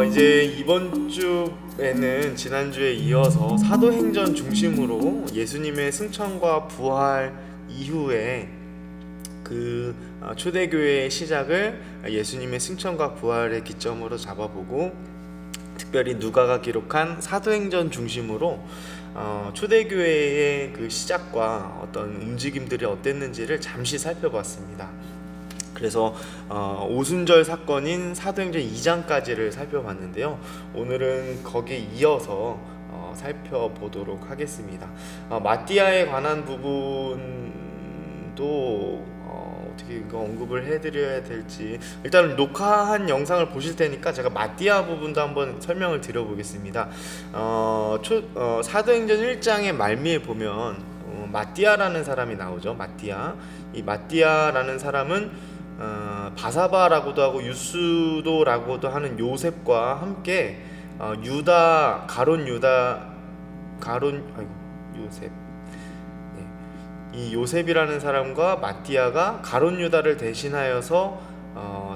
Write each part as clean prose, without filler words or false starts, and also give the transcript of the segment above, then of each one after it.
이제 이번 주에는 지난주에 이어서 사도행전 중심으로 예수님의 승천과 부활 이후에 초대교회의 시작을 예수님의 승천과 부활의 기점으로 잡아보고, 특별히 누가가 기록한 사도행전 중심으로 초대교회의 그 시작과 어떤 움직임들이 어땠는지를 잠시 살펴봤습니다. 그래서 오순절 사건인 사도행전 2장까지를 살펴봤는데요. 오늘은 거기에 이어서 살펴보도록 하겠습니다. 마띠아에 관한 부분도 어떻게 이거 언급을 해드려야 될지, 일단 녹화한 영상을 보실 테니까 제가 마띠아 부분도 한번 설명을 드려보겠습니다. 사도행전 1장의 말미에 보면 마띠아라는 사람이 나오죠. 이 마띠아라는 사람은 바사바라고도 하고 유스도라고도 하는 요셉과 함께 요셉, 이 요셉이라는 사람과 마띠아가 가룟 유다를 대신하여서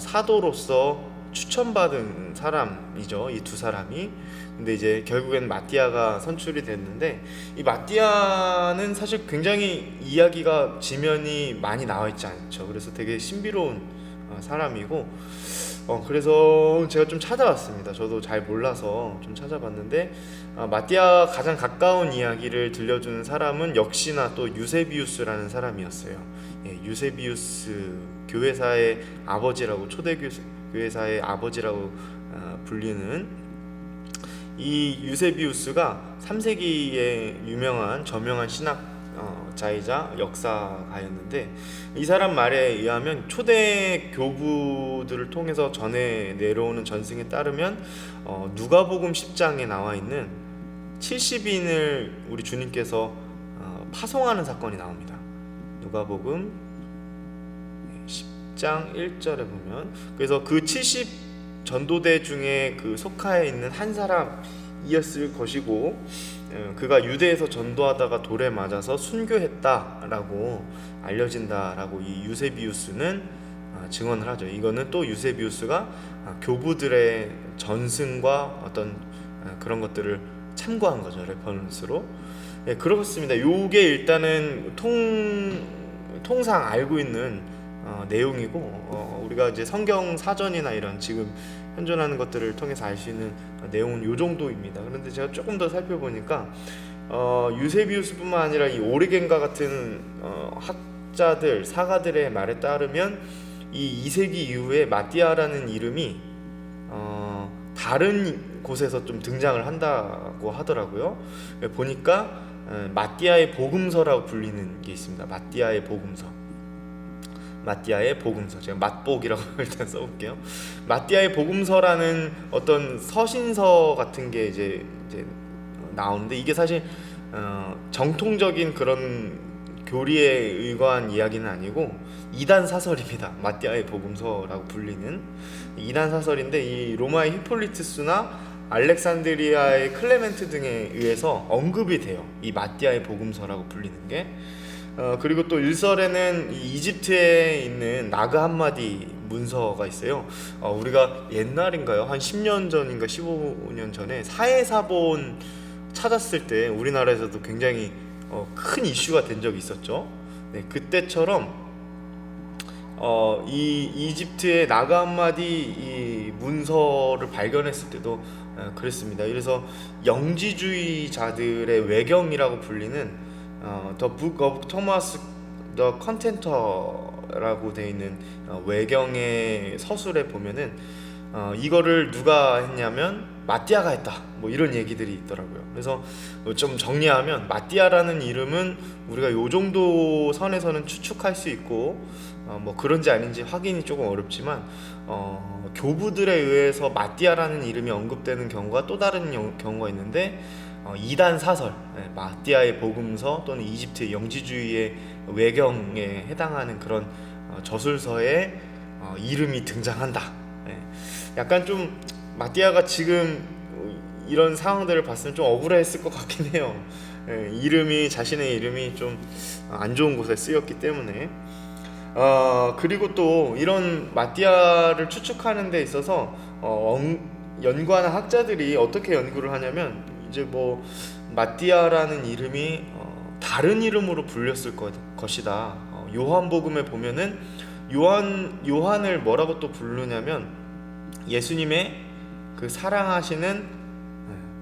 사도로서 추천받은 사람이죠. 이 두 사람이. 근데 이제 결국엔 마띠아가 선출이 됐는데, 이 마띠아는 사실 굉장히 이야기가 지면이 많이 나와 있지 않죠. 그래서 되게 신비로운 사람이고, 그래서 제가 좀 찾아봤습니다. 저도 잘 몰라서 좀 찾아봤는데, 마띠아와 가장 가까운 이야기를 들려주는 사람은 역시나 또 유세비우스라는 사람이었어요. 유세비우스, 교회사의 아버지라고, 초대교회사의 아버지라고 불리는 이 유세비우스가 3세기에 유명한 저명한 신학자이자 역사가였는데, 이 사람 말에 의하면 초대 교부들을 통해서 전해 내려오는 전승에 따르면 누가복음 10장에 나와 있는 70인을 우리 주님께서 파송하는 사건이 나옵니다. 누가복음 10장 1절에 보면, 그래서 그 70 전도대 중에 그 속하에 있는 한 사람이었을 것이고, 그가 유대에서 전도하다가 돌에 맞아서 순교했다라고 알려진다라고 이 유세비우스는 증언을 하죠. 이거는 또 유세비우스가 교부들의 전승과 어떤 그런 것들을 참고한 거죠, 레퍼런스로. 그렇습니다. 요게 일단은 통상 알고 있는 내용이고, 우리가 이제 성경 사전이나 이런 지금 현존하는 것들을 통해서 알 수 있는 내용은 요 정도입니다. 그런데 제가 조금 더 살펴보니까 유세비우스뿐만 아니라 이 오리겐과 같은 학자들, 사가들의 말에 따르면 이 2세기 이후에 마띠아라는 이름이 다른 곳에서 좀 등장을 한다고 하더라고요. 보니까 마띠아의 복음서라고 불리는 게 있습니다. 마띠아의 복음서, 제가 맛복이라고 일단 써볼게요. 마띠아의 복음서라는 어떤 서신서 같은 게 이제 나오는데, 이게 사실 정통적인 그런 교리에 의거한 이야기는 아니고 이단 사설입니다. 마띠아의 복음서라고 불리는 이단 사설인데, 이 로마의 히폴리투스나 알렉산드리아의 클레멘트 등에 의해서 언급이 돼요. 이 마띠아의 복음서라고 불리는 게. 그리고 또 일설에는 이 이집트에 있는 나그 함마디 문서가 있어요. 우리가 옛날인가요? 한 10년 전인가 15년 전에 사해사본 찾았을 때 우리나라에서도 굉장히 큰 이슈가 된 적이 있었죠. 네, 그때처럼 이 이집트의 나그 함마디 이 문서를 발견했을 때도 그랬습니다. 그래서 영지주의자들의 외경이라고 불리는 The Book of Thomas the Contentor라고 되어 있는 외경의 서술에 보면은 이거를 누가 했냐면 마띠아가 했다, 뭐 이런 얘기들이 있더라고요. 그래서 좀 정리하면, 마띠아라는 이름은 우리가 요 정도 선에서는 추측할 수 있고, 뭐 그런지 아닌지 확인이 조금 어렵지만, 교부들에 의해서 마띠아라는 이름이 언급되는 경우가 또 다른 경우가 있는데, 이단 사설, 마띠아의 복음서 또는 이집트의 영지주의의 외경에 해당하는 그런 저술서에 이름이 등장한다. 약간 좀 마띠아가 지금 이런 상황들을 봤으면 좀 억울했을 것 같긴 해요. 자신의 이름이 좀 안 좋은 곳에 쓰였기 때문에. 그리고 또 이런 마띠아를 추측하는 데 있어서 연구하는 학자들이 어떻게 연구를 하냐면 이제 뭐 마띠아라는 이름이 다른 이름으로 불렸을 것이다. 요한복음에 보면은 요한을 뭐라고 또 부르냐면 예수님의 그 사랑하시는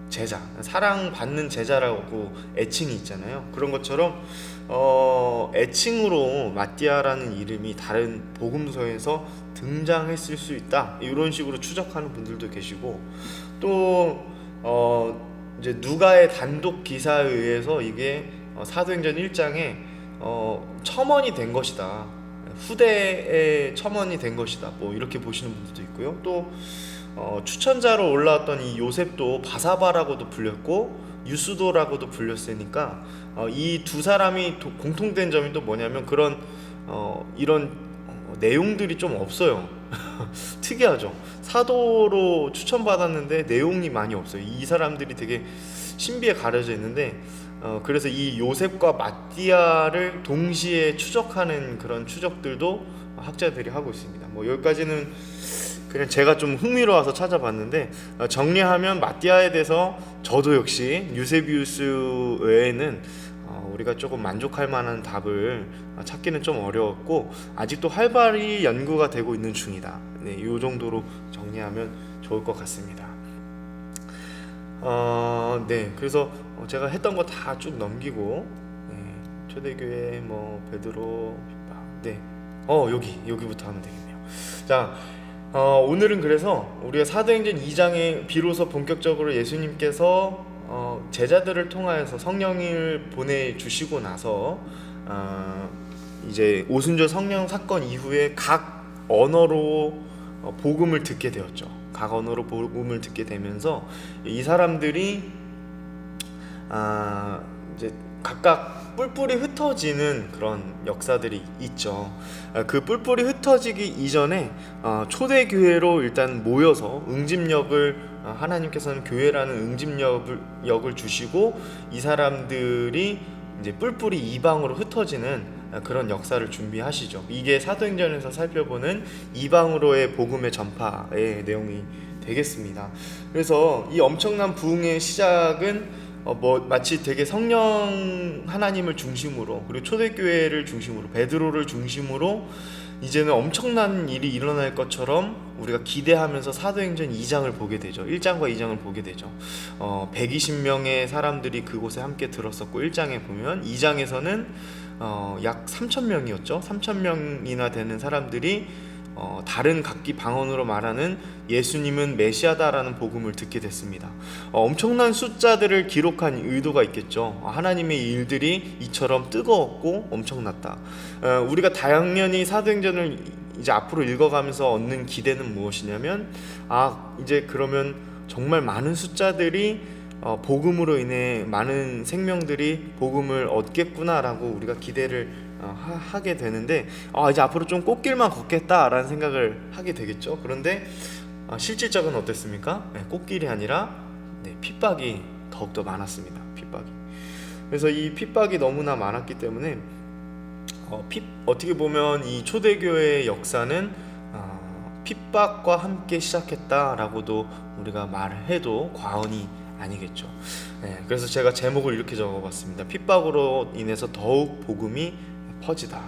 제자, 사랑받는 제자라고 애칭이 있잖아요. 그런 것처럼 애칭으로 마띠아라는 이름이 다른 복음서에서 등장했을 수 있다, 이런 식으로 추적하는 분들도 계시고, 또 이제 누가의 단독 기사에 의해서 이게 사도행전 1장에 첨언이 된 것이다, 후대의 첨언이 된 것이다, 뭐 이렇게 보시는 분들도 있고요. 또 추천자로 올라왔던 이 요셉도 바사바라고도 불렸고 유스도라고도 불렸으니까 이 두 사람이 공통된 점이 또 뭐냐면 그런 이런 내용들이 좀 없어요. 특이하죠. 사도로 추천받았는데 내용이 많이 없어요. 이 사람들이 되게 신비에 가려져 있는데 그래서 이 요셉과 마띠아를 동시에 추적하는 그런 추적들도 학자들이 하고 있습니다. 뭐 여기까지는 그냥 제가 좀 흥미로워서 찾아봤는데, 정리하면 마띠아에 대해서 저도 역시 유세비우스 외에는 우리가 조금 만족할 만한 답을 찾기는 좀 어려웠고 아직도 활발히 연구가 되고 있는 중이다. 네, 이 정도로 정리하면 좋을 것 같습니다. 네, 그래서 제가 했던 거 다 쭉 넘기고, 네, 초대교회 뭐 베드로, 네, 여기부터 하면 되겠네요. 자, 오늘은 그래서 우리가 사도행전 2장에 비로소 본격적으로 예수님께서 제자들을 통하여서 성령을 보내주시고 나서 이제 오순절 성령 사건 이후에 각 언어로 복음을 듣게 되었죠. 각 언어로 복음을 듣게 되면서 이 사람들이 이제 각각 뿔뿔이 흩어지는 그런 역사들이 있죠. 그 뿔뿔이 흩어지기 이전에 초대교회로 일단 모여서 응집력을, 하나님께서는 교회라는 응집력을 주시고 이 사람들이 이제 뿔뿔이 이방으로 흩어지는 그런 역사를 준비하시죠. 이게 사도행전에서 살펴보는 이방으로의 복음의 전파의 내용이 되겠습니다. 그래서 이 엄청난 부흥의 시작은 마치 되게 성령 하나님을 중심으로, 그리고 초대교회를 중심으로, 베드로를 중심으로 이제는 엄청난 일이 일어날 것처럼 우리가 기대하면서 사도행전 2장을 보게 되죠. 1장과 2장을 보게 되죠. 120명의 사람들이 그곳에 함께 들었었고 1장에 보면 2장에서는 약 3,000명이었죠. 3,000명이나 되는 사람들이 다른 각기 방언으로 말하는 예수님은 메시아다라는 복음을 듣게 됐습니다. 엄청난 숫자들을 기록한 의도가 있겠죠. 하나님의 일들이 이처럼 뜨거웠고 엄청났다. 우리가 당연히 사도행전을 이제 앞으로 읽어가면서 얻는 기대는 무엇이냐면, 이제 그러면 정말 많은 숫자들이 복음으로 인해 많은 생명들이 복음을 얻겠구나라고 우리가 기대를 하게 되는데, 이제 앞으로 좀 꽃길만 걷겠다라는 생각을 하게 되겠죠. 그런데 실질적은 어땠습니까? 꽃길이 아니라 핍박이 더욱더 많았습니다. 핍박이. 그래서 이 핍박이 너무나 많았기 때문에 어떻게 보면 이 초대교회의 역사는 핍박과 함께 시작했다라고도 우리가 말을 해도 과언이 아니겠죠. 그래서 제가 제목을 이렇게 적어봤습니다. 핍박으로 인해서 더욱 복음이 퍼지다.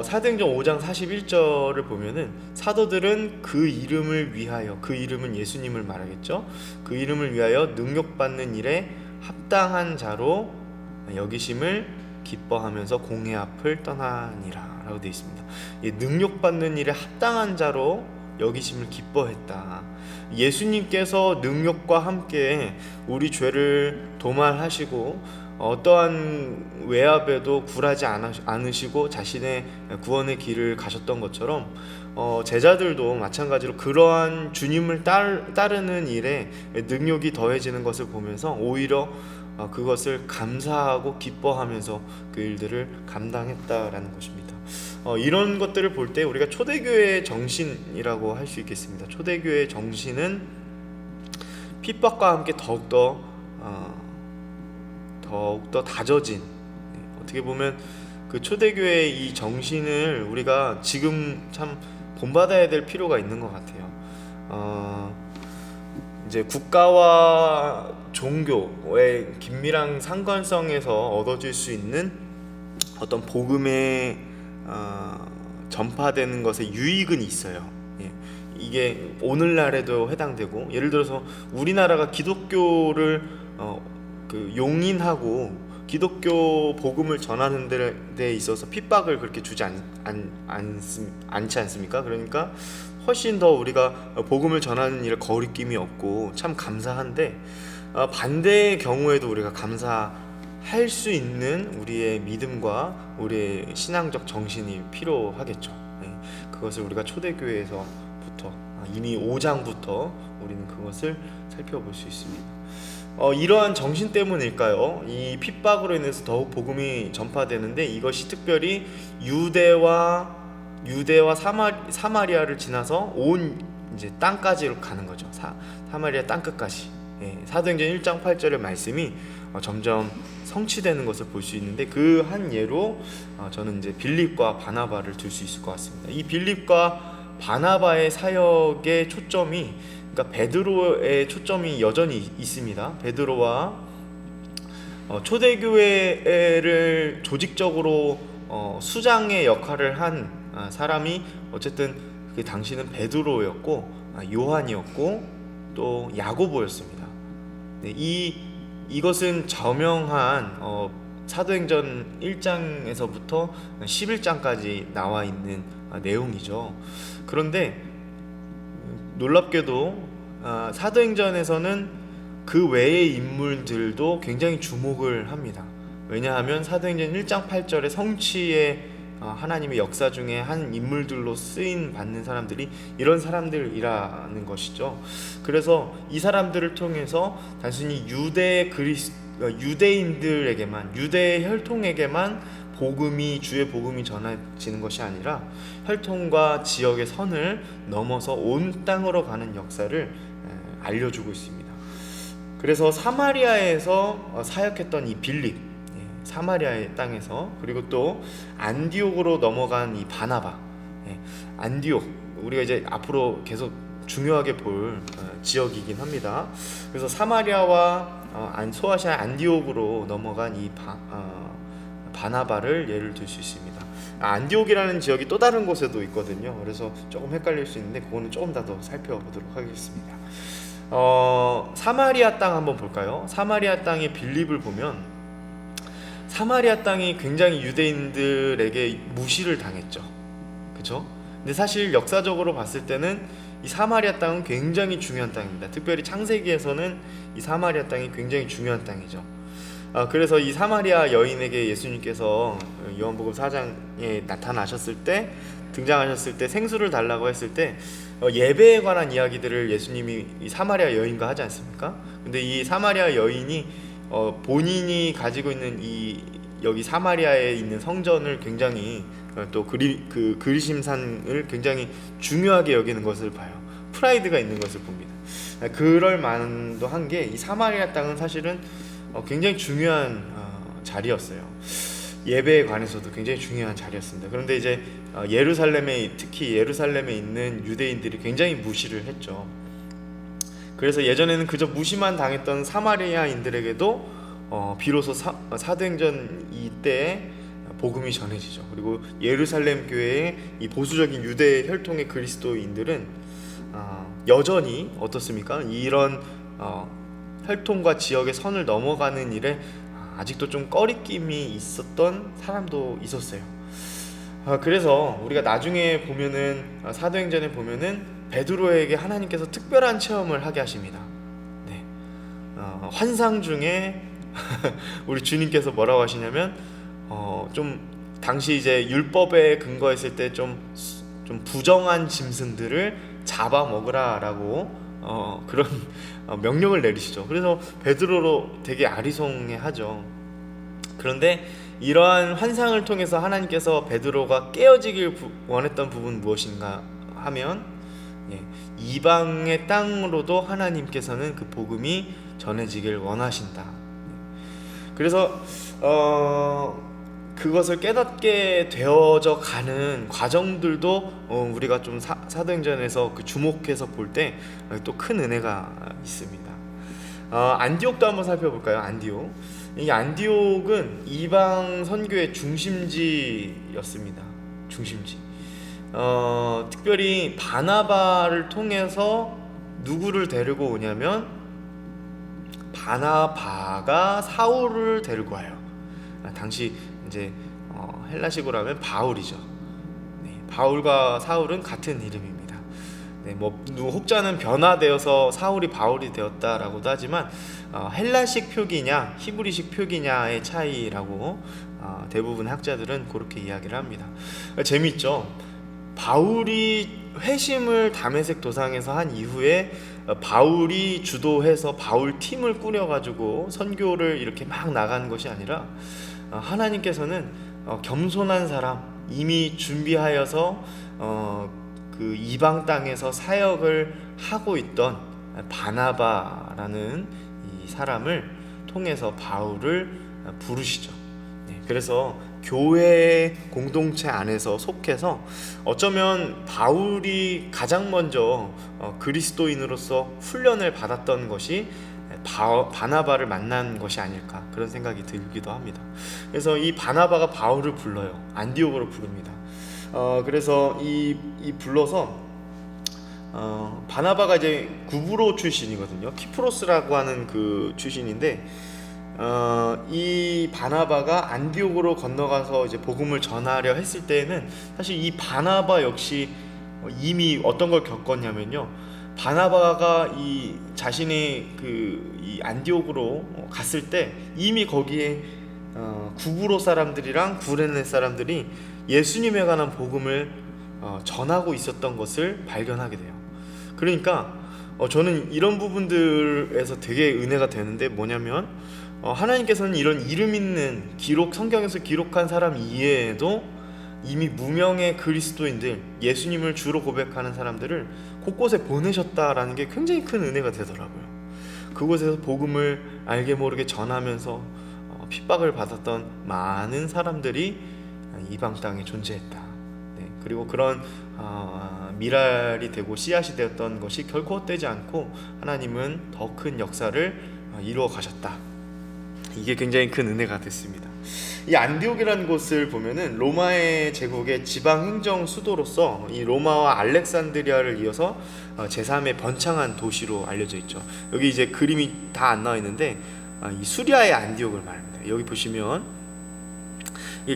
사도행전 5장 41절을 보면은 사도들은 그 이름을 위하여, 그 이름은 예수님을 말하겠죠. 그 이름을 위하여 능력받는 일에 합당한 자로 여기심을 기뻐하면서 공회 앞을 떠나니라 라고 되어 있습니다. 능력받는 일에 합당한 자로 여기심을 기뻐했다. 예수님께서 능력과 함께 우리 죄를 도말하시고 어떠한 외압에도 굴하지 않으시고 자신의 구원의 길을 가셨던 것처럼 제자들도 마찬가지로 그러한 주님을 따르는 일에 능력이 더해지는 것을 보면서 오히려 그것을 감사하고 기뻐하면서 그 일들을 감당했다라는 것입니다. 이런 것들을 볼 때 우리가 초대교회의 정신이라고 할 수 있겠습니다. 초대교회의 정신은 핍박과 함께 더욱더 다져진, 어떻게 보면 그 초대교회의 이 정신을 우리가 지금 참 본받아야 될 필요가 있는 것 같아요. 이제 국가와 종교의 긴밀한 상관성에서 얻어질 수 있는 어떤 복음의 전파되는 것에 유익은 있어요. 예. 이게 오늘날에도 해당되고, 예를 들어서 우리나라가 기독교를 용인하고 기독교 복음을 전하는 데 있어서 핍박을 그렇게 주지 않지 않습니까? 그러니까 훨씬 더 우리가 복음을 전하는 일에 거리낌이 없고 참 감사한데, 반대의 경우에도 우리가 감사할 수 있는 우리의 믿음과 우리의 신앙적 정신이 필요하겠죠. 그것을 우리가 초대교회에서부터 이미 5장부터 우리는 그것을 살펴볼 수 있습니다. 이러한 정신 때문일까요? 이 핍박으로 인해서 더욱 복음이 전파되는데, 이것이 특별히 유대와 사마리아를 지나서 온 이제 땅까지 가는 거죠. 사마리아 땅끝까지. 사도행전 1장 8절의 말씀이 점점 성취되는 것을 볼 수 있는데, 그 한 예로 저는 이제 빌립과 바나바를 들 수 있을 것 같습니다. 이 빌립과 바나바의 사역의 초점이, 그러니까 베드로의 초점이 여전히 있습니다. 베드로와 초대교회를 조직적으로 수장의 역할을 한 사람이 어쨌든 그 당시는 베드로였고 요한이었고 또 야고보였습니다. 이것은 저명한 사도행전 1장에서부터 11장까지 나와 있는 내용이죠. 그런데 놀랍게도 사도행전에서는 그 외의 인물들도 굉장히 주목을 합니다. 왜냐하면 사도행전 1장 8절의 성취의 하나님의 역사 중에 한 인물들로 쓰임 받는 사람들이 이런 사람들이라는 것이죠. 그래서 이 사람들을 통해서 단순히 유대인들에게만, 유대 혈통에게만 주의 복음이 전해지는 것이 아니라 혈통과 지역의 선을 넘어서 온 땅으로 가는 역사를 알려주고 있습니다. 그래서 사마리아에서 사역했던 이 빌립, 사마리아의 땅에서, 그리고 또 안디옥으로 넘어간 이 바나바, 안디옥, 우리가 이제 앞으로 계속 중요하게 볼 지역이긴 합니다. 그래서 사마리아와 소아시아 안디옥으로 넘어간 이 바나바를 예를 들 수 있습니다. 안디옥이라는 지역이 또 다른 곳에도 있거든요. 그래서 조금 헷갈릴 수 있는데 그거는 조금 더 살펴보도록 하겠습니다. 사마리아 땅 한번 볼까요? 사마리아 땅의 빌립을 보면, 사마리아 땅이 굉장히 유대인들에게 무시를 당했죠. 그렇죠? 근데 사실 역사적으로 봤을 때는 이 사마리아 땅은 굉장히 중요한 땅입니다. 특별히 창세기에서는 이 사마리아 땅이 굉장히 중요한 땅이죠. 그래서 이 사마리아 여인에게 예수님께서 요한복음 4장에 등장하셨을 때 생수를 달라고 했을 때 예배에 관한 이야기들을 예수님이 이 사마리아 여인과 하지 않습니까? 근데 이 사마리아 여인이 본인이 가지고 있는 여기 사마리아에 있는 성전을 굉장히 또 그리심산을 굉장히 중요하게 여기는 것을 봐요. 프라이드가 있는 것을 봅니다. 그럴 만도 한 게, 이 사마리아 땅은 사실은 굉장히 중요한 자리였어요. 예배에 관해서도 굉장히 중요한 자리였습니다. 그런데 이제 특히 예루살렘에 있는 유대인들이 굉장히 무시를 했죠. 그래서 예전에는 그저 무시만 당했던 사마리아인들에게도 비로소 사도행전 이때 복음이 전해지죠. 그리고 예루살렘 교회의 이 보수적인 유대 혈통의 그리스도인들은 여전히 어떻습니까? 이런 혈통과 지역의 선을 넘어가는 일에 아직도 좀 꺼리낌이 있었던 사람도 있었어요. 그래서 우리가 나중에 보면은 사도행전에 보면은 베드로에게 하나님께서 특별한 체험을 하게 하십니다. 환상 중에 우리 주님께서 뭐라고 하시냐면 좀 당시 이제 율법에 근거했을 때 좀 부정한 짐승들을 잡아 먹으라라고 그런 명령을 내리시죠. 그래서 베드로로 되게 아리송해하죠. 그런데 이러한 환상을 통해서 하나님께서 베드로가 깨어지길 원했던 부분 무엇인가 하면, 이방의 땅으로도 하나님께서는 그 복음이 전해지길 원하신다. 그래서 그것을 깨닫게 되어져 가는 과정들도 우리가 좀 사도행전에서 그 주목해서 볼 때 또 큰 은혜가 있습니다. 안디옥도 한번 살펴볼까요? 안디옥. 이 안디옥은 이방 선교의 중심지였습니다. 중심지. 특별히 바나바를 통해서 누구를 데리고 오냐면 바나바가 사울을 데리고 와요. 당시 이제 헬라식으로 하면 바울이죠. 네, 바울과 사울은 같은 이름입니다. 네, 뭐 혹자는 변화되어서 사울이 바울이 되었다라고도 하지만 헬라식 표기냐 히브리식 표기냐의 차이라고 대부분 학자들은 그렇게 이야기를 합니다. 재밌죠. 바울이 회심을 다메섹 도상에서 한 이후에 바울이 주도해서 바울 팀을 꾸려가지고 선교를 이렇게 막 나간 것이 아니라 하나님께서는 겸손한 사람, 이미 준비하여서 그 이방 땅에서 사역을 하고 있던 바나바라는 이 사람을 통해서 바울을 부르시죠. 그래서 교회 공동체 안에서 속해서 어쩌면 바울이 가장 먼저 그리스도인으로서 훈련을 받았던 것이 바나바를 만난 것이 아닐까, 그런 생각이 들기도 합니다. 그래서 이 바나바가 바울을 불러요. 안디옥으로 부릅니다. 그래서 이 불러서 바나바가 이제 구브로 출신이거든요. 키프로스라고 하는 그 출신인데 이 바나바가 안디옥으로 건너가서 이제 복음을 전하려 했을 때에는 사실 이 바나바 역시 이미 어떤 걸 겪었냐면요, 바나바가 이 자신의 이 안디옥으로 갔을 때 이미 거기에 구브로 사람들이랑 구레네 사람들이 예수님에 관한 복음을 전하고 있었던 것을 발견하게 돼요. 그러니까 저는 이런 부분들에서 되게 은혜가 되는데, 뭐냐면 하나님께서는 이런 이름 있는 성경에서 기록한 사람 이외에도 이미 무명의 그리스도인들, 예수님을 주로 고백하는 사람들을 곳곳에 보내셨다라는 게 굉장히 큰 은혜가 되더라고요. 그곳에서 복음을 알게 모르게 전하면서 핍박을 받았던 많은 사람들이 이방 땅에 존재했다. 네, 그리고 그런 미랄이 되고 씨앗이 되었던 것이 결코 헛되지 않고 하나님은 더 큰 역사를 이루어 가셨다. 이게 굉장히 큰 은혜가 됐습니다. 이 안디옥이라는 곳을 보면은 로마의 제국의 지방 행정 수도로서 이 로마와 알렉산드리아를 이어서 제3의 번창한 도시로 알려져 있죠. 여기 이제 그림이 다 안 나와 있는데 이 수리아의 안디옥을 말합니다. 여기 보시면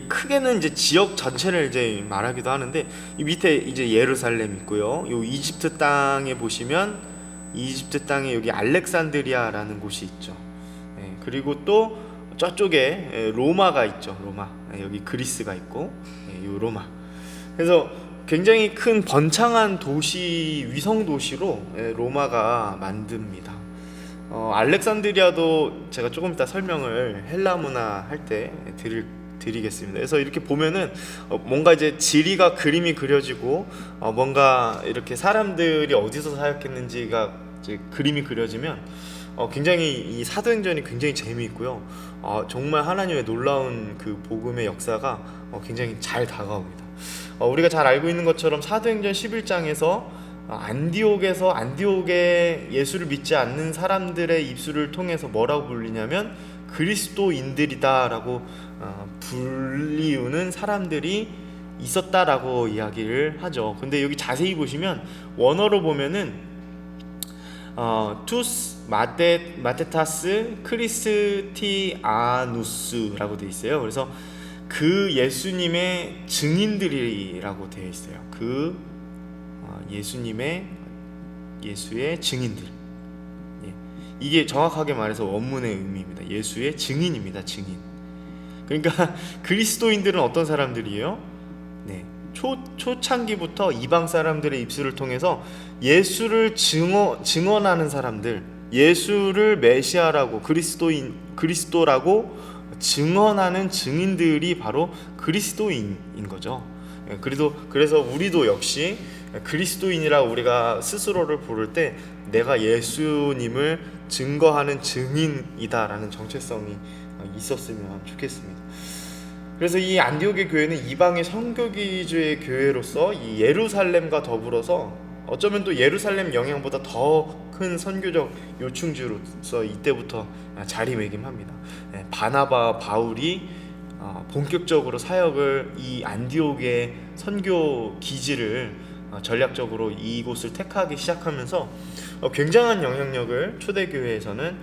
크게는 이제 지역 전체를 이제 말하기도 하는데, 이 밑에 이제 예루살렘 있고요. 요 이집트 땅에 보시면 이집트 땅에 여기 알렉산드리아라는 곳이 있죠. 그리고 또 저쪽에 로마가 있죠. 로마. 여기 그리스가 있고 요 로마. 그래서 굉장히 큰 번창한 도시, 위성 도시로 로마가 만듭니다. 알렉산드리아도 제가 조금 이따 설명을 헬라 문화 할 때 드리겠습니다. 그래서 이렇게 보면은 뭔가 이제 지리가 그림이 그려지고 뭔가 이렇게 사람들이 어디서 사역했는지가 이제 그림이 그려지면 굉장히 이 사도행전이 굉장히 재미있고요. 정말 하나님의 놀라운 그 복음의 역사가 굉장히 잘 다가옵니다. 우리가 잘 알고 있는 것처럼 사도행전 11장에서 안디옥에 예수를 믿지 않는 사람들의 입술을 통해서 뭐라고 불리냐면 그리스도인들이다라고 불리우는 사람들이 있었다라고 이야기를 하죠. 근데 여기 자세히 보시면 원어로 보면은 투스 마테타스 크리스티아누스라고 되어 있어요. 그래서 그 예수님의 증인들이라고 되어 있어요. 그 예수의 증인들. 이게 정확하게 말해서 원문의 의미입니다. 예수의 증인입니다. 증인. 그러니까 그리스도인들은 어떤 사람들이에요? 초창기부터 이방 사람들의 입술을 통해서 예수를 증언하는 사람들, 예수를 메시아라고 그리스도라고 증언하는 증인들이 바로 그리스도인인 거죠. 그래서 우리도 역시 그리스도인이라고 우리가 스스로를 부를 때 내가 예수님을 증거하는 증인이다라는 정체성이 있었으면 좋겠습니다. 그래서 이 안디옥의 교회는 이방의 선교기주의 교회로서 이 예루살렘과 더불어서 어쩌면 또 예루살렘 영향보다 더 큰 선교적 요충지로서 이때부터 자리매김합니다. 바나바 바울이 본격적으로 사역을 이 안디옥의 선교 기지를 전략적으로 이곳을 택하기 시작하면서 굉장한 영향력을 초대교회에서는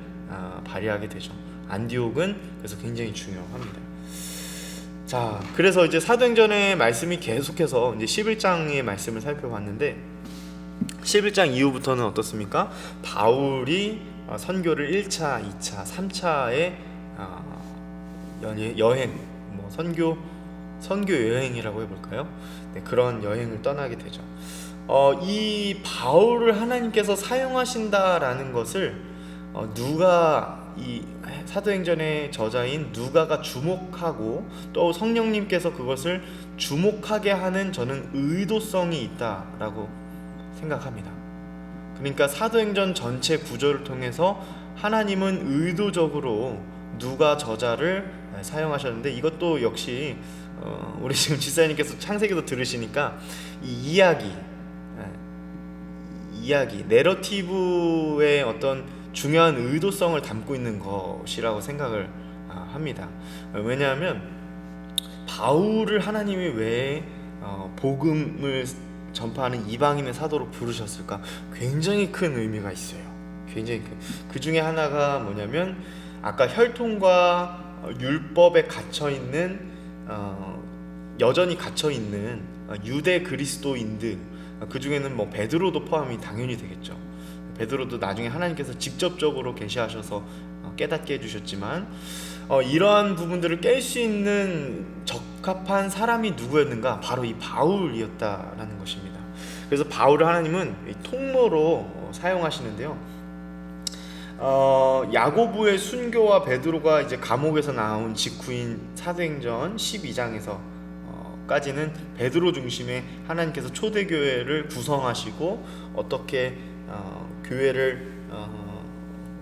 발휘하게 되죠. 안디옥은 그래서 굉장히 중요합니다. 자, 그래서 이제 사도행전의 말씀이 계속해서 이제 11장의 말씀을 살펴봤는데 11장 이후부터는 어떻습니까? 바울이 선교를 1차, 2차, 3차의 여행, 뭐 선교 여행이라고 해볼까요? 네, 그런 여행을 떠나게 되죠. 이 바울을 하나님께서 사용하신다라는 것을 누가 이 사도행전의 저자인 누가가 주목하고 또 성령님께서 그것을 주목하게 하는 저는 의도성이 있다라고 생각합니다. 그러니까 사도행전 전체 구조를 통해서 하나님은 의도적으로 누가 저자를 사용하셨는데 이것도 역시 우리 지금 지사님께서 창세기도 들으시니까 이 이야기 내러티브의 어떤 중요한 의도성을 담고 있는 것이라고 생각을 합니다. 왜냐하면 바울을 하나님이 왜 복음을 전파하는 이방인의 사도로 부르셨을까? 굉장히 큰 의미가 있어요. 굉장히 큰. 그 중에 하나가 뭐냐면 아까 혈통과 율법에 갇혀 있는 여전히 갇혀 있는 유대 그리스도인들, 그 중에는 뭐 베드로도 포함이 당연히 되겠죠. 베드로도 나중에 하나님께서 직접적으로 계시하셔서 깨닫게 해주셨지만 이러한 부분들을 깰 수 있는 적합한 사람이 누구였는가? 바로 이 바울이었다라는 것입니다. 그래서 바울을 하나님은 통로로 사용하시는데요. 야고보의 순교와 베드로가 이제 감옥에서 나온 직후인 사도행전 12장에서 까지는 베드로 중심의 하나님께서 초대교회를 구성하시고 어떻게 교회를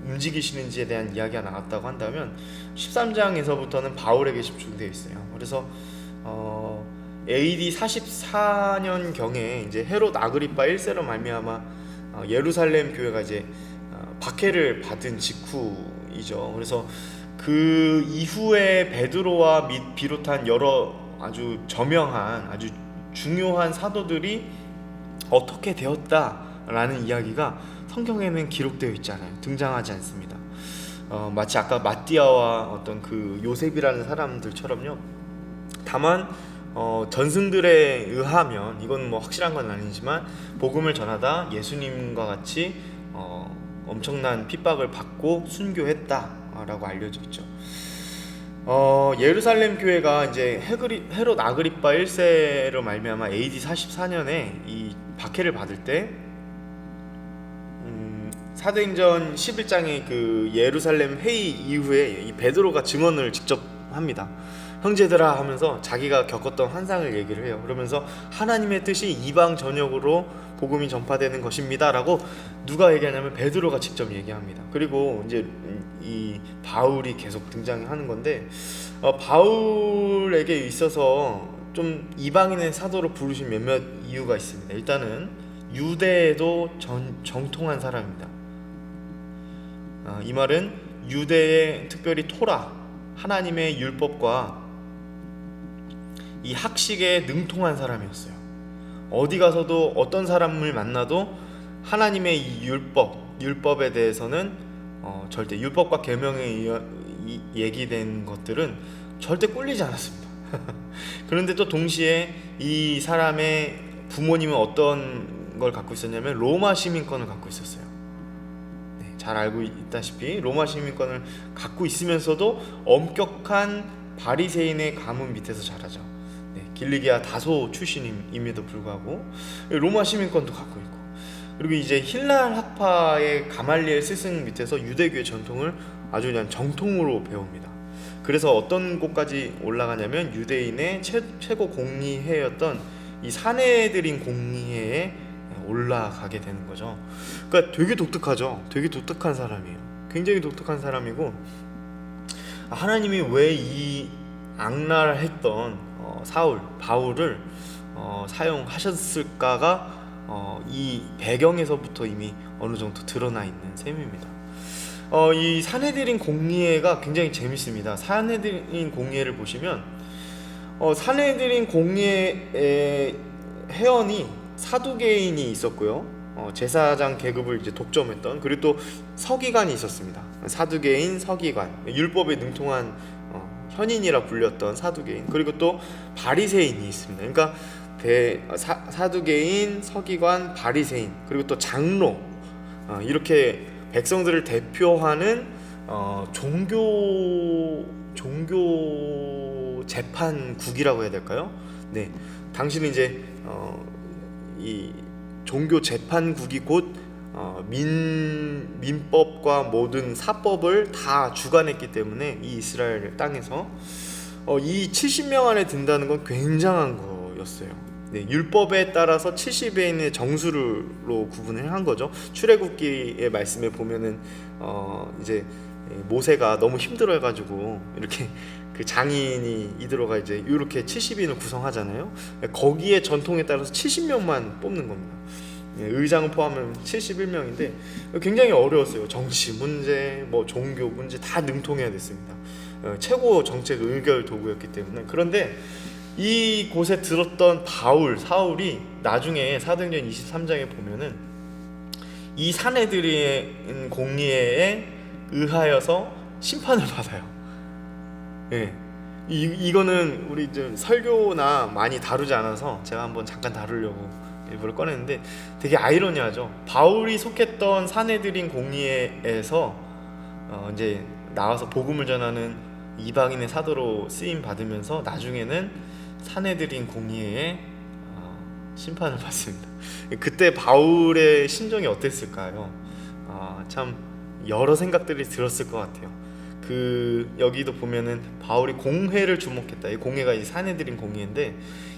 움직이시는지에 대한 이야기가 나왔다고 한다면 13장에서부터는 바울에게 집중되어 있어요. 그래서 AD 44년 경에 이제 헤롯 아그리파 1세로 말미암아 예루살렘 교회가 이제 박해를 받은 직후이죠. 그래서 그 이후에 베드로와 및 비롯한 여러 아주 저명한 아주 중요한 사도들이 어떻게 되었다라는 이야기가 성경에는 기록되어 있잖아요. 등장하지 않습니다. 마치 아까 마띠아와 어떤 그 요셉이라는 사람들처럼요. 다만 전승들에 의하면 이건 뭐 확실한 건 아니지만 복음을 전하다 예수님과 같이 엄청난 핍박을 받고 순교했다라고 알려져 있죠. 예루살렘 교회가 이제 헤롯 아그리파 1세로 말미암아 AD 44년에 이 박해를 받을 때 사도행전 11장의 그 예루살렘 회의 이후에 이 베드로가 증언을 직접 합니다. 형제들아 하면서 자기가 겪었던 환상을 얘기를 해요. 그러면서 하나님의 뜻이 이방 전역으로 복음이 전파되는 것입니다 라고 누가 얘기하냐면 베드로가 직접 얘기합니다. 그리고 이제 이 바울이 계속 등장하는 건데 바울에게 있어서 좀 이방인의 사도로 부르신 몇몇 이유가 있습니다. 일단은 유대에도 정통한 사람입니다. 이 말은 유대의 특별히 토라 하나님의 율법과 이 학식에 능통한 사람이었어요. 어디 가서도 어떤 사람을 만나도 하나님의 이 율법에 대해서는 절대 율법과 계명에 얘기된 것들은 절대 꿀리지 않았습니다. 그런데 또 동시에 이 사람의 부모님은 어떤 걸 갖고 있었냐면 로마 시민권을 갖고 있었어요. 네, 잘 알고 있다시피 로마 시민권을 갖고 있으면서도 엄격한 바리새인의 가문 밑에서 자라죠. 네, 길리기아 다소 출신임에도 불구하고 로마 시민권도 갖고 있고, 그리고 이제 힐랄 학파의 가말리엘 스승 밑에서 유대교의 전통을 아주 그냥 정통으로 배웁니다. 그래서 어떤 곳까지 올라가냐면 유대인의 최고 공리회였던 이 사내들인 공리회에 올라가게 되는 거죠. 그러니까 되게 독특하죠. 되게 독특한 사람이에요. 굉장히 독특한 사람이고, 하나님이 왜 이 악랄했던 사울 바울을 사용하셨을까가 이 배경에서부터 이미 어느 정도 드러나 있는 셈입니다. 이 사내들인 공예가 굉장히 재밌습니다. 사내들인 공예를 보시면 사내들인 공예의 회원이 사두개인이 있었고요. 제사장 계급을 이제 독점했던, 그리고 또 서기관이 있었습니다. 사두개인, 서기관, 율법에 능통한 현인이라 불렸던 사두개인, 그리고 또 바리새인이 있습니다. 그러니까 사두개인, 서기관, 바리새인, 그리고 또 장로, 이렇게 백성들을 대표하는 종교 재판국이라고 해야 될까요? 네, 당시는 이제 이 종교 재판국이 곧 민법과 모든 사법을 다 주관했기 때문에 이 이스라엘 땅에서 이 70명 안에 든다는 건 굉장한 거였어요. 네, 율법에 따라서 70인의 정수로 구분을 한 거죠. 출애굽기의 말씀에 보면은 이제 모세가 너무 힘들어해가지고 이렇게 그 장인이 이들어가 이제 이렇게 70인을 구성하잖아요. 거기에 전통에 따라서 70명만 뽑는 겁니다. 의장을 포함하면 71명인데 굉장히 어려웠어요. 정치 문제, 뭐 종교 문제 다 능통해야 됐습니다. 최고 정책 의결 도구였기 때문에. 그런데 이 곳에 들었던 사울이 나중에 사도행전 23장에 보면은 이 사내들인 공예에 의하여서 심판을 받아요. 예. 이거는 우리 좀 설교나 많이 다루지 않아서 제가 한번 잠깐 다루려고 일부러 꺼냈는데 되게 아이러니하죠. 바울이 속했던 사내들인 공예에서 이제 나와서 복음을 전하는 이방인의 사도로 쓰임 받으면서 나중에는 사내들인 공예에 심판을 받습니다. 그때 바울의 심정이 어땠을까요? 참 여러 생각들이 들었을 것 같아요. 여기도 보면은 바울이 공회를 주목했다. 이 공회가 이 사내들인 공회인데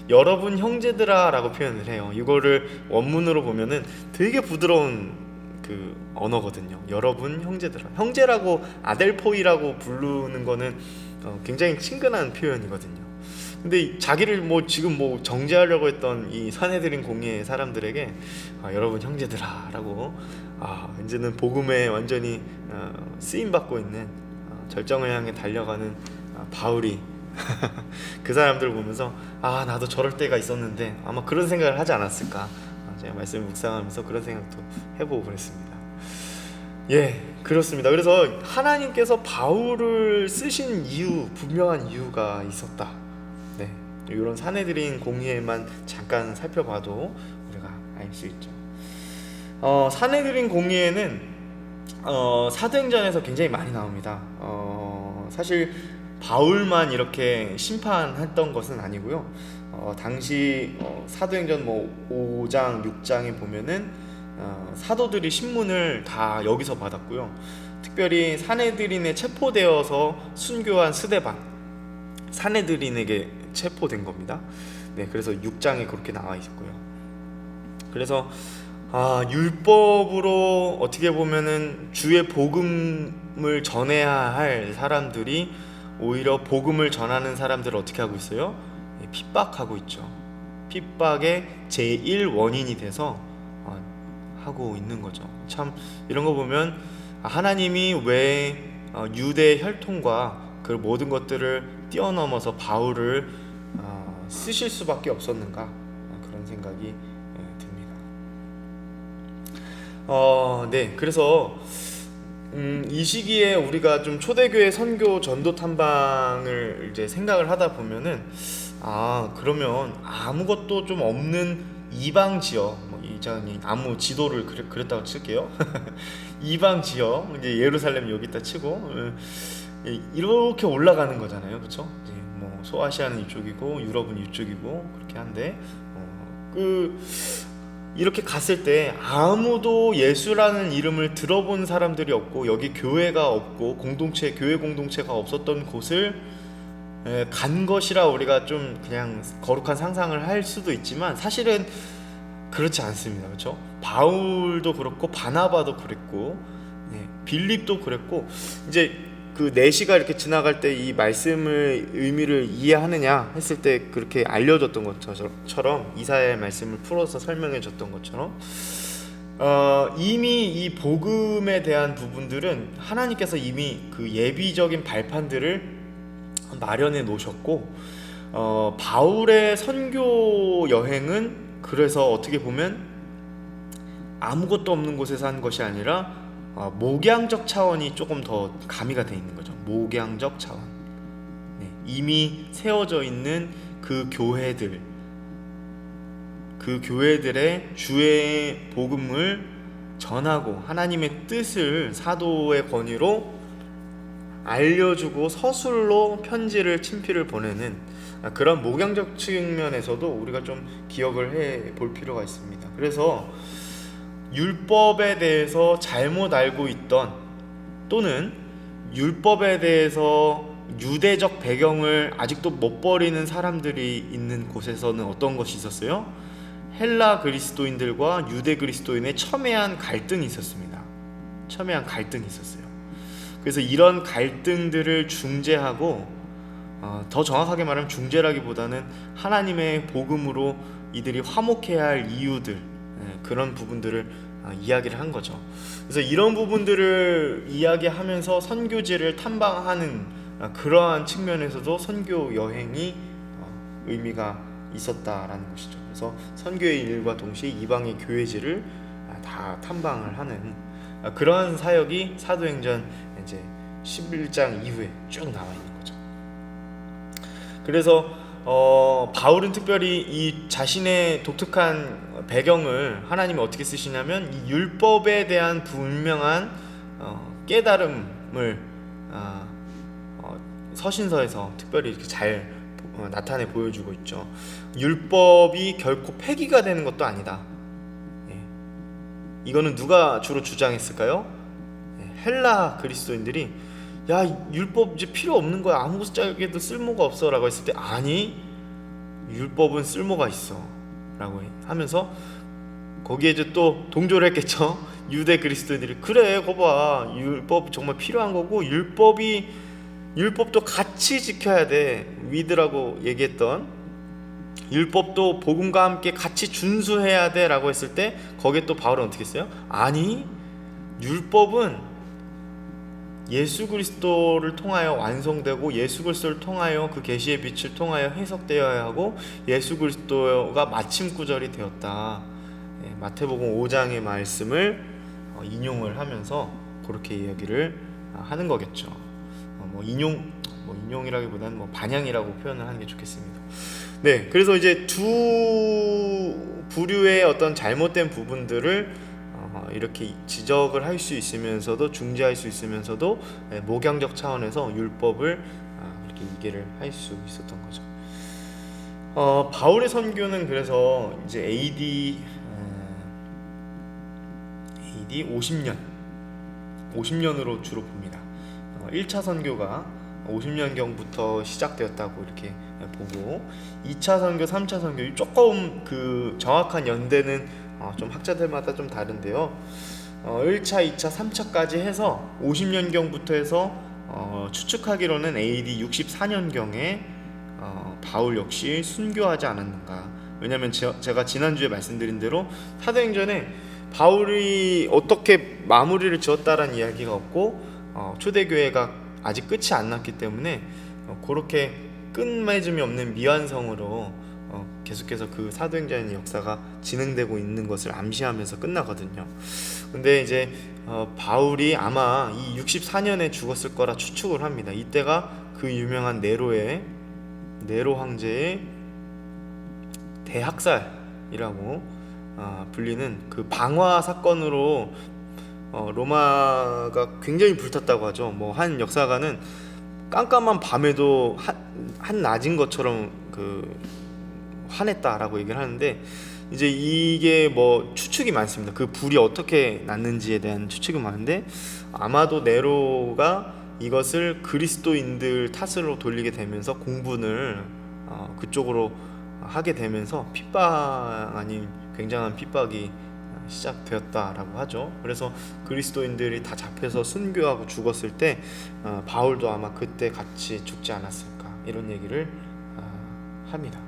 여러분 형제들아라고 표현을 해요. 이거를 원문으로 보면은 되게 부드러운 그 언어거든요. 여러분 형제들아. 형제라고 아델포이라고 부르는 거는 굉장히 친근한 표현이거든요. 근데 자기를 지금 정죄하려고 했던 이 사내들인 공예 사람들에게 여러분 형제들아라고 이제는 복음에 완전히 쓰임 받고 있는 절정을 향해 달려가는 바울이 그 사람들을 보면서 나도 저럴 때가 있었는데 아마 그런 생각을 하지 않았을까. 제가 말씀을 묵상하면서 그런 생각도 해보고 그랬습니다. 예, 그렇습니다. 그래서 하나님께서 바울을 쓰신 분명한 이유가 있었다. 네, 이런 사내들인 공예만 잠깐 살펴봐도 우리가 알 수 있죠. 사내들인 공예는 사도행전에서 굉장히 많이 나옵니다. 사실 바울만 이렇게 심판했던 것은 아니고요. 당시 사도행전 5장, 6장에 보면은 사도들이 신문을 다 여기서 받았고요. 특별히 사내들인에 체포되어서 순교한 스데반, 사내들인에게 체포된 겁니다. 네, 그래서 6장에 그렇게 나와 있고요. 그래서 율법으로 어떻게 보면은 주의 복음을 전해야 할 사람들이 오히려 복음을 전하는 사람들을 어떻게 하고 있어요? 핍박하고 있죠. 핍박의 제1원인이 돼서 하고 있는 거죠. 참 이런 거 보면 하나님이 왜 유대 혈통과 그 모든 것들을 뛰어넘어서 바울을 쓰실 수밖에 없었는가, 그런 생각이 듭니다. 네, 그래서 이 시기에 우리가 좀 초대교회 선교 전도 탐방을 이제 생각을 하다 보면은 그러면 아무것도 좀 없는 이방 지역, 이장이 아무 지도를 그렸다고 칠게요. 이방 지역, 이제 예루살렘 여기다 치고 이렇게 올라가는 거잖아요, 그렇죠? 소아시아는 이쪽이고 유럽은 이쪽이고 그렇게 한데 이렇게 갔을 때 아무도 예수라는 이름을 들어본 사람들이 없고 여기 교회가 없고 교회 공동체가 없었던 곳을 간 것이라 우리가 좀 그냥 거룩한 상상을 할 수도 있지만 사실은 그렇지 않습니다. 그렇죠? 바울도 그렇고 바나바도 그랬고 빌립도 그랬고 이제 그 4시가 이렇게 지나갈 때 이 말씀의 의미를 이해하느냐 했을 때 그렇게 알려줬던 것처럼 이사야의 말씀을 풀어서 설명해 줬던 것처럼 이미 이 복음에 대한 부분들은 하나님께서 이미 그 예비적인 발판들을 마련해 놓으셨고 바울의 선교 여행은 그래서 어떻게 보면 아무것도 없는 곳에서 한 것이 아니라 목양적 차원이 조금 더 가미가 돼 있는 거죠. 목양적 차원. 네, 이미 세워져 있는 그 교회들의 주의 복음을 전하고 하나님의 뜻을 사도의 권위로 알려주고 서술로 편지를 친필을 보내는 그런 목양적 측면에서도 우리가 좀 기억을 해 볼 필요가 있습니다. 그래서 율법에 대해서 잘못 알고 있던 또는 율법에 대해서 유대적 배경을 아직도 못 버리는 사람들이 있는 곳에서는 어떤 것이 있었어요? 헬라 그리스도인들과 유대 그리스도인의 첨예한 갈등이 있었습니다. 첨예한 갈등이 있었어요. 그래서 이런 갈등들을 중재하고 더 정확하게 말하면 중재라기보다는 하나님의 복음으로 이들이 화목해야 할 이유들, 그런 부분들을 이야기를 한 거죠. 그래서 이런 부분들을 이야기하면서 선교지를 탐방하는 그러한 측면에서도 선교 여행이 의미가 있었다라는 것이죠. 그래서 선교의 일과 동시에 이방의 교회지를 다 탐방을 하는 그러한 사역이 사도행전 이제 11장 이후에 쭉 나와 있는 거죠. 그래서 바울은 특별히 이 자신의 독특한 배경을 하나님이 어떻게 쓰시냐면 이 율법에 대한 분명한 깨달음을 서신서에서 특별히 이렇게 잘 나타내 보여주고 있죠. 율법이 결코 폐기가 되는 것도 아니다. 이거는 누가 주로 주장했을까요? 헬라 그리스도인들이 야, 율법 이제 필요 없는 거야. 아무것도 쓸모가 없어 라고 했을 때 아니, 율법은 쓸모가 있어 라고 하면서 거기에 이제 또 동조를 했겠죠. 유대 그리스도인들이 그래, 거봐, 율법 정말 필요한 거고 율법도 같이 지켜야 돼. 위드라고 얘기했던 율법도 복음과 함께 같이 준수해야 돼 라고 했을 때 거기에 또 바울은 어떻게 했어요? 아니, 율법은 예수 그리스도를 통하여 완성되고 예수 그리스도를 통하여 그 계시의 빛을 통하여 해석되어야 하고 예수 그리스도가 마침 구절이 되었다. 마태복음 5장의 말씀을 인용을 하면서 그렇게 이야기를 하는 거겠죠. 인용이라기보다는 반향이라고 표현을 하는 게 좋겠습니다. 네, 그래서 이제 두 부류의 어떤 잘못된 부분들을 이렇게 지적을 할 수 있으면서도 중재할 수 있으면서도 목양적 차원에서 율법을 이렇게 이해를 할 수 있었던 거죠. 바울의 선교는 그래서 이제 AD 50년으로 주로 봅니다. 1차 선교가 50년경부터 시작되었다고 이렇게 보고 2차 선교, 3차 선교 조금 그 정확한 연대는 좀 학자들마다 좀 다른데요. 1차, 2차, 3차까지 해서 50년경부터 해서 추측하기로는 AD 64년경에 바울 역시 순교하지 않았는가. 왜냐하면 제가 지난주에 말씀드린 대로 사도행전에 바울이 어떻게 마무리를 지었다라는 이야기가 없고 초대교회가 아직 끝이 안 났기 때문에 그렇게 끝맺음이 없는 미완성으로 계속해서 그 사도행전의 역사가 진행되고 있는 것을 암시하면서 끝나거든요. 근데 이제 바울이 아마 이 64년에 죽었을 거라 추측을 합니다. 이때가 그 유명한 네로 황제의 대학살이라고 불리는 그 방화 사건으로 로마가 굉장히 불탔다고 하죠. 한 역사가는 깜깜한 밤에도 한낮인 것처럼 화냈다라고 얘기를 하는데 이제 이게 추측이 많습니다. 그 불이 어떻게 났는지에 대한 추측이 많은데 아마도 네로가 이것을 그리스도인들 탓으로 돌리게 되면서 공분을 그쪽으로 하게 되면서 핍박 아닌 굉장한 핍박이 시작되었다라고 하죠. 그래서 그리스도인들이 다 잡혀서 순교하고 죽었을 때 바울도 아마 그때 같이 죽지 않았을까, 이런 얘기를 합니다.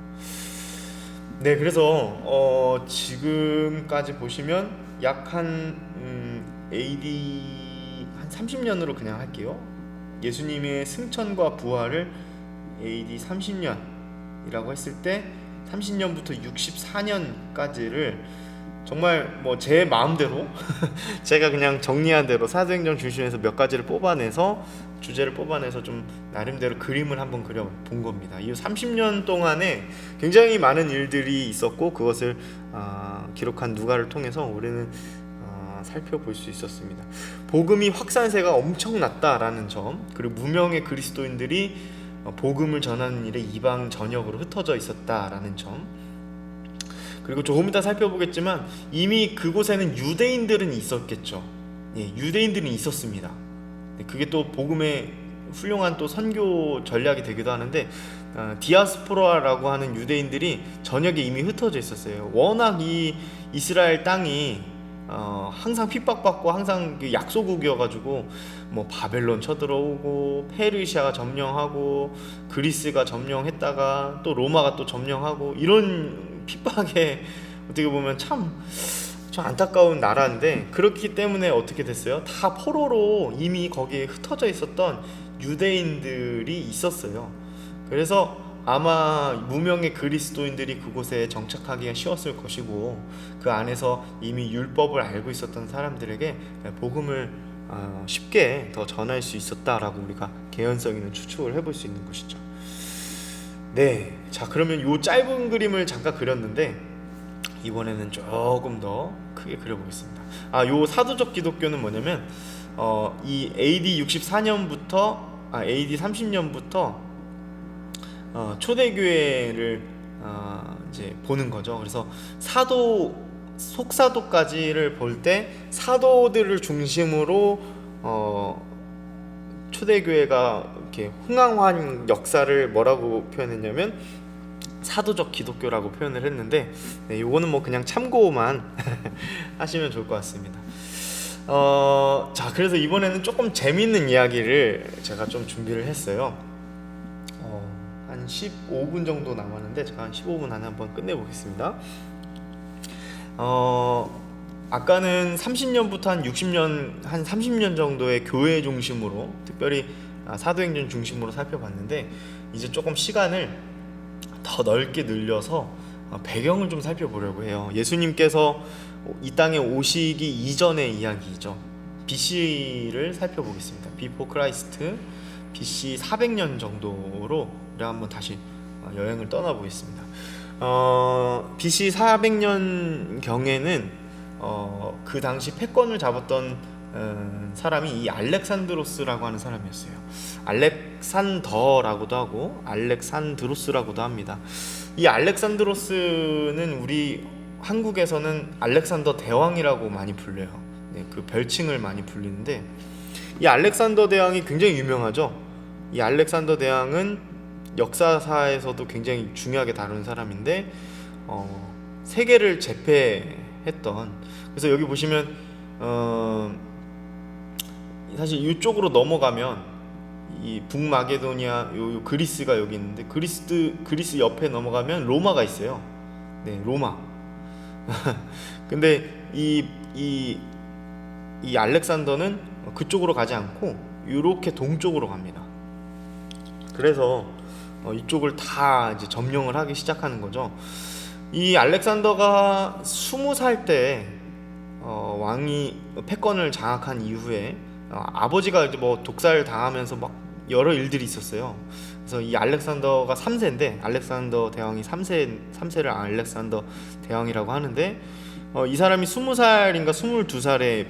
네, 그래서 지금까지 보시면 약 한 AD 한 30년으로 그냥 할게요. 예수님의 승천과 부활을 AD 30년이라고 했을 때 30년부터 64년까지를 정말 뭐 제 마음대로 제가 그냥 정리한 대로 사도행전 중심에서 몇 가지를 뽑아내서, 주제를 뽑아내서 좀 나름대로 그림을 한번 그려본 겁니다. 이 30년 동안에 굉장히 많은 일들이 있었고, 그것을 기록한 누가를 통해서 우리는 살펴볼 수 있었습니다. 복음이 확산세가 엄청났다라는 점, 그리고 무명의 그리스도인들이 복음을 전하는 일에 이방 전역으로 흩어져 있었다라는 점, 그리고 조금 이따 살펴보겠지만 이미 그곳에는 유대인들은 있었겠죠. 예, 유대인들은 있었습니다. 그게 또 복음의 훌륭한 또 선교 전략이 되기도 하는데, 디아스포라라고 하는 유대인들이 전역에 이미 흩어져 있었어요. 워낙 이 이스라엘 땅이 항상 핍박받고 항상 약소국이어가지고 뭐 바벨론 쳐들어오고, 페르시아가 점령하고, 그리스가 점령했다가 또 로마가 또 점령하고, 이런 핍박에 어떻게 보면 참 안타까운 나라인데, 그렇기 때문에 어떻게 됐어요? 다 포로로 이미 거기에 흩어져 있었던 유대인들이 있었어요. 그래서 아마 무명의 그리스도인들이 그곳에 정착하기가 쉬웠을 것이고, 그 안에서 이미 율법을 알고 있었던 사람들에게 복음을 쉽게 더 전할 수 있었다라고 우리가 개연성 있는 추측을 해볼 수 있는 것이죠. 네, 자, 그러면 요 짧은 그림을 잠깐 그렸는데 이번에는 조금 더 크게 그려보겠습니다. 요 사도적 기독교는 뭐냐면 이 AD 64년부터 AD 30년부터 초대교회를 이제 보는 거죠. 그래서 속사도까지를 볼 때 사도들을 중심으로 초대교회가 이렇게 흥황한 역사를 뭐라고 표현했냐면 사도적 기독교라고 표현을 했는데, 네, 요거는 뭐 그냥 참고만 하시면 좋을 것 같습니다. 자, 그래서 이번에는 조금 재밌는 이야기를 제가 좀 준비를 했어요. 한 15분 정도 남았는데 제가 한 15분 안에 한번 끝내보겠습니다. 아까는 30년부터 한 60년, 한 30년 정도의 교회 중심으로, 특별히 사도행전 중심으로 살펴봤는데, 이제 조금 시간을 더 넓게 늘려서 배경을 좀 살펴보려고 해요. 예수님께서 이 땅에 오시기 이전의 이야기죠. BC를 살펴보겠습니다. Before Christ, BC 400년 정도로 우리가 한번 다시 여행을 떠나보겠습니다. BC 400년 경에는 그 당시 패권을 잡았던 사람이 이 알렉산드로스라고 하는 사람이었어요. 알렉산더라고도 하고 알렉산드로스라고도 합니다. 이 알렉산드로스는 우리 한국에서는 알렉산더 대왕이라고 많이 불려요. 네, 그 별칭을 많이 불리는데, 이 알렉산더 대왕이 굉장히 유명하죠. 이 알렉산더 대왕은 역사사에서도 굉장히 중요하게 다루는 사람인데, 세계를 제패했던, 그래서 여기 보시면 사실 이쪽으로 넘어가면 이 북마게도니아, 요 그리스가 여기 있는데, 그리스 옆에 넘어가면 로마가 있어요. 네, 로마. 근데 이 알렉산더는 그쪽으로 가지 않고 이렇게 동쪽으로 갑니다. 그래서 이쪽을 다 이제 점령을 하기 시작하는 거죠. 이 알렉산더가 20살 때 왕이 패권을 장악한 이후에 아버지가 이제 뭐 독살 당하면서 막 여러 일들이 있었어요. 그래서 이 알렉산더가 3세인데, 알렉산더 대왕이 3세를 알렉산더 대왕이라고 하는데, 이 사람이 20살인가 22살에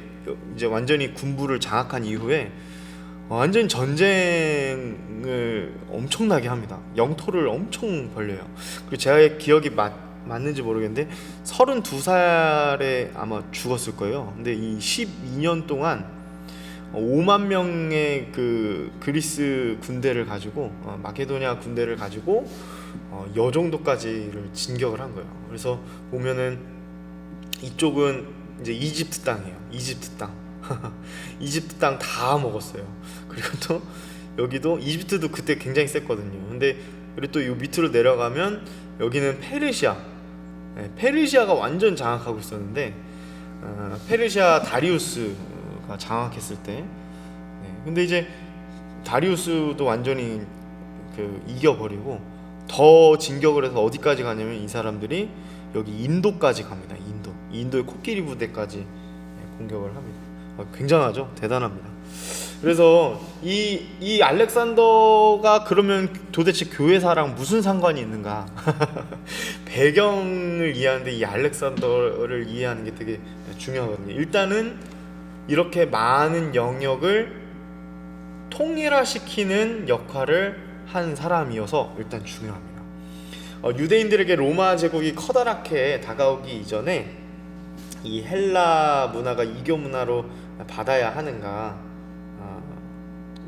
이제 완전히 군부를 장악한 이후에 완전 전쟁을 엄청나게 합니다. 영토를 엄청 벌려요. 그리고 제가 기억이 맞는지 모르겠는데 32살에 아마 죽었을 거예요. 근데 이 12년 동안 5만 명의 그 그리스 군대를 가지고 마케도니아 군대를 가지고 요 정도까지를 진격을 한 거예요. 그래서 보면은 이쪽은 이제 이집트 땅이에요. 이집트 땅. 이집트 땅 다 먹었어요. 그리고 또 여기도 이집트도 그때 굉장히 셌거든요. 근데 그리고 또 요 밑으로 내려가면 여기는 페르시아. 네, 페르시아가 완전 장악하고 있었는데 페르시아 다리우스가 장악했을 때 근데 이제 다리우스도 완전히 이겨버리고 더 진격을 해서 어디까지 가냐면 이 사람들이 여기 인도까지 갑니다. 인도의 코끼리 부대까지 공격을 합니다. 굉장하죠. 대단합니다. 그래서 이 알렉산더가 그러면 도대체 교회사랑 무슨 상관이 있는가? 배경을 이해하는데 이 알렉산더를 이해하는 게 되게 중요하거든요. 일단은 이렇게 많은 영역을 통일화시키는 역할을 한 사람이어서 일단 중요합니다. 유대인들에게 로마 제국이 커다랗게 다가오기 이전에 이 헬라 문화가 이교 문화로 받아야 하는가,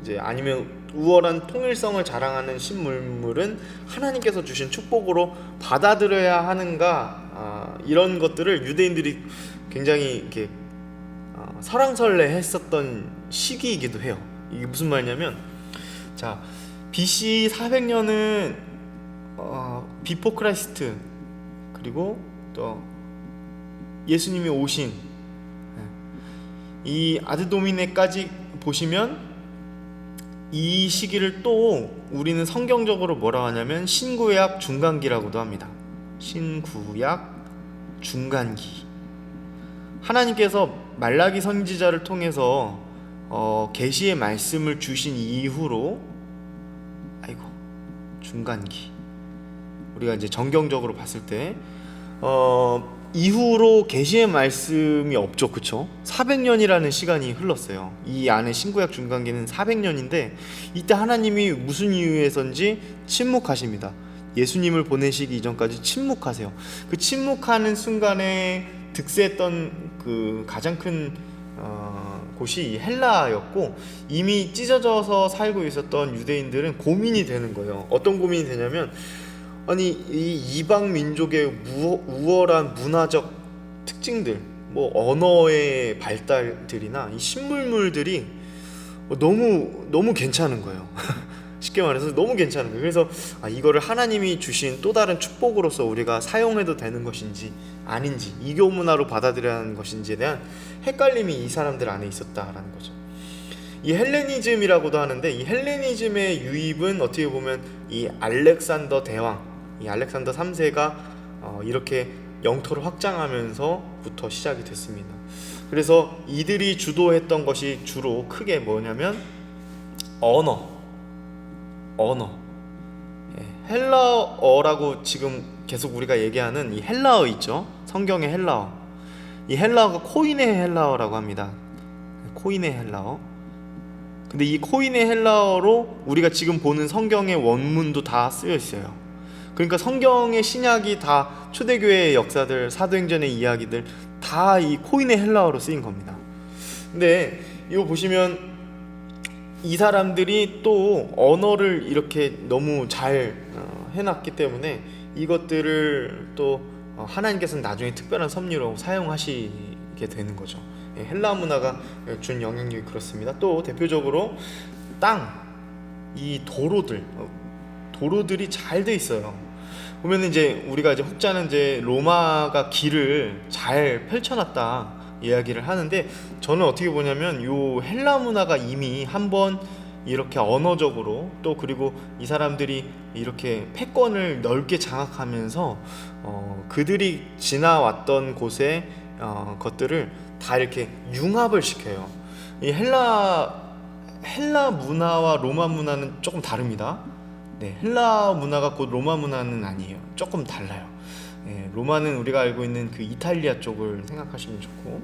이제 아니면 우월한 통일성을 자랑하는 신물물은 하나님께서 주신 축복으로 받아들여야 하는가, 이런 것들을 유대인들이 굉장히 이렇게 설왕설래했었던 시기이기도 해요. 이게 무슨 말이냐면, 자, BC 400년은 비포 크라이스트, 그리고 또 예수님이 오신 이 아드도미네까지 보시면 이 시기를 또 우리는 성경적으로 뭐라고 하냐면 신구약 중간기라고도 합니다. 신구약 중간기. 하나님께서 말라기 선지자를 통해서 계시의 말씀을 주신 이후로 중간기. 우리가 이제 정경적으로 봤을 때 이후로 계시의 말씀이 없죠. 그쵸? 400년이라는 시간이 흘렀어요. 이 안에 신구약 중간기는 400년인데 이때 하나님이 무슨 이유에선지 침묵하십니다. 예수님을 보내시기 이전까지 침묵하세요. 그 침묵하는 순간에 득세했던 그 가장 큰 곳이 헬라였고, 이미 찢어져서 살고 있었던 유대인들은 고민이 되는 거예요. 어떤 고민이 되냐면, 아니 이 이방 민족의 우월한 문화적 특징들, 뭐 언어의 발달들이나 이 신물물들이 너무 괜찮은 거예요. 쉽게 말해서 너무 괜찮은 거예요. 그래서 이거를 하나님이 주신 또 다른 축복으로서 우리가 사용해도 되는 것인지 아닌지, 이교 문화로 받아들여야 하는 것인지에 대한 헷갈림이 이 사람들 안에 있었다라는 거죠. 이 헬레니즘이라고도 하는데, 이 헬레니즘의 유입은 어떻게 보면 이 알렉산더 대왕, 이 알렉산더 3세가 이렇게 영토를 확장하면서부터 시작이 됐습니다. 그래서 이들이 주도했던 것이 주로 크게 뭐냐면 언어. 헬라어라고 지금 계속 우리가 얘기하는 이 헬라어 있죠. 성경의 헬라어. 이 헬라어가 코이네 헬라어라고 합니다. 코이네 헬라어. 근데 이 코이네 헬라어로 우리가 지금 보는 성경의 원문도 다 쓰여 있어요. 그러니까 성경의 신약이 다 초대교회의 역사들, 사도행전의 이야기들 다 이 코이네 헬라어로 쓰인 겁니다. 근데 이거 보시면 이 사람들이 또 언어를 이렇게 너무 잘 해놨기 때문에 이것들을 또 하나님께서는 나중에 특별한 섭리로 사용하시게 되는 거죠. 헬라 문화가 준 영향력이 그렇습니다. 또 대표적으로 이 도로들이 잘 돼 있어요. 보면 이제 우리가 이제 혹자는 이제 로마가 길을 잘 펼쳐놨다 이야기를 하는데, 저는 어떻게 보냐면 요 헬라 문화가 이미 한번 이렇게 언어적으로, 또 그리고 이 사람들이 이렇게 패권을 넓게 장악하면서 그들이 지나왔던 곳의 것들을 다 이렇게 융합을 시켜요. 이 헬라 문화와 로마 문화는 조금 다릅니다. 네, 헬라 문화가 곧 로마 문화는 아니에요. 조금 달라요. 로마는 우리가 알고 있는 그 이탈리아 쪽을 생각하시면 좋고,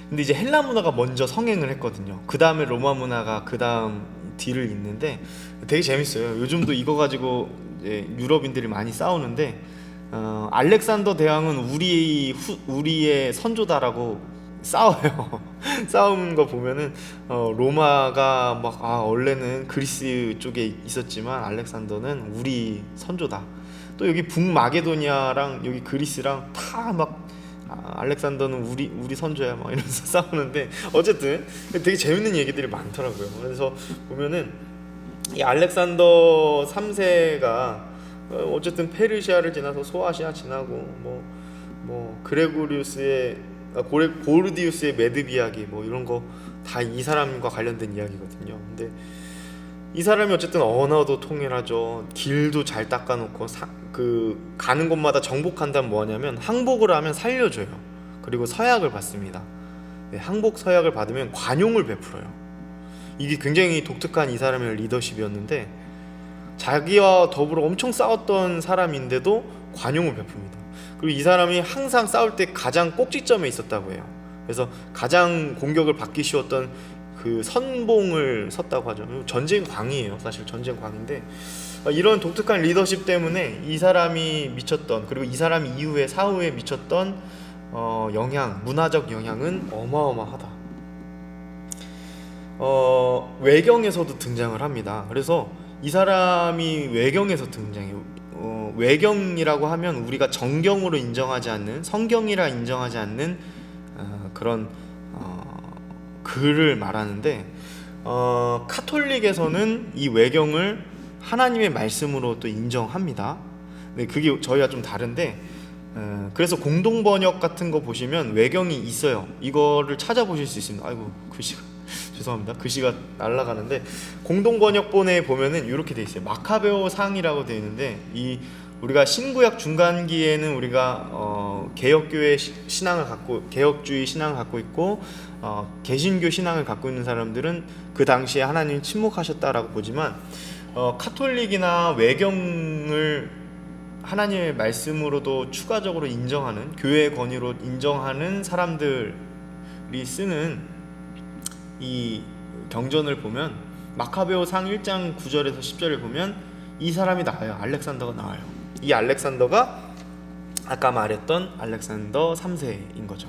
근데 이제 헬라 문화가 먼저 성행을 했거든요. 그 다음에 로마 문화가 그 다음 뒤를 잇는데 되게 재밌어요. 요즘도 이거 가지고 이제 유럽인들이 많이 싸우는데, 알렉산더 대왕은 우리의 선조다라고 싸워요. 싸우는 거 보면은 로마가 막 원래는 그리스 쪽에 있었지만 알렉산더는 우리 선조다. 또 여기 북마게도니아랑 여기 그리스랑 다 막 알렉산더는 우리 선조야 막 이러면서 싸우는데 어쨌든 되게 재밌는 얘기들이 많더라고요. 그래서 보면은 이 알렉산더 3세가 어쨌든 페르시아를 지나서 소아시아 지나고 뭐 고르디우스의 매듭 이야기 뭐 이런 거 다 이 사람과 관련된 이야기거든요. 근데 이 사람이 어쨌든 언어도 통일하죠. 길도 잘 닦아놓고 가는 곳마다 정복한다면 뭐하냐면 항복을 하면 살려줘요. 그리고 서약을 받습니다. 네, 항복 서약을 받으면 관용을 베풀어요. 이게 굉장히 독특한 이 사람의 리더십이었는데 자기와 더불어 엄청 싸웠던 사람인데도 관용을 베풉니다. 그리고 이 사람이 항상 싸울 때 가장 꼭지점에 있었다고 해요. 그래서 가장 공격을 받기 쉬웠던 그 선봉을 섰다고 하죠. 전쟁 광이에요. 사실 전쟁 광인데 이런 독특한 리더십 때문에 이 사람이 미쳤던, 그리고 이 사람 이후에 사후에 미쳤던 문화적 영향은 어마어마하다. 외경에서도 등장을 합니다. 그래서 이 사람이 외경에서 등장해요. 외경이라고 하면 우리가 정경으로 인정하지 않는, 성경이라 인정하지 않는 그런 글을 말하는데 카톨릭에서는 이 외경을 하나님의 말씀으로 또 인정합니다. 네, 그게 저희와 좀 다른데 그래서 공동 번역 같은 거 보시면 외경이 있어요. 이거를 찾아보실 수 있습니다. 아이고 글씨가 죄송합니다. 글씨가 날아가는데 공동 번역본에 보면은 이렇게 돼 있어요. 마카베오 상이라고 되어 있는데 우리가 신구약 중간기에는 우리가 개혁교회 개혁주의 신앙을 갖고 있고 개신교 신앙을 갖고 있는 사람들은 그 당시에 하나님이 침묵하셨다라고 보지만 카톨릭이나 외경을 하나님의 말씀으로도 추가적으로 인정하는, 교회의 권위로 인정하는 사람들이 쓰는 이 경전을 보면 마카베오상 1장 9절에서 10절을 보면 이 사람이 나와요. 알렉산더가 나와요. 이 알렉산더가 아까 말했던 알렉산더 3세인 거죠.